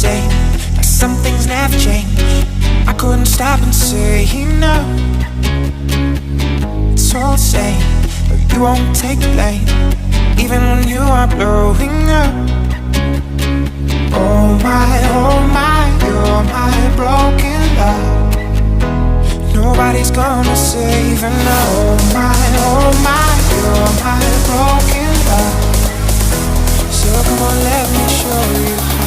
same, like some things never change. I couldn't stop and say no. It's all the same, but you won't take the blame, even when you are blowing up. Oh my, you're my broken love. Nobody's gonna save her now. Oh my, you're my broken love. So come on, let me show you.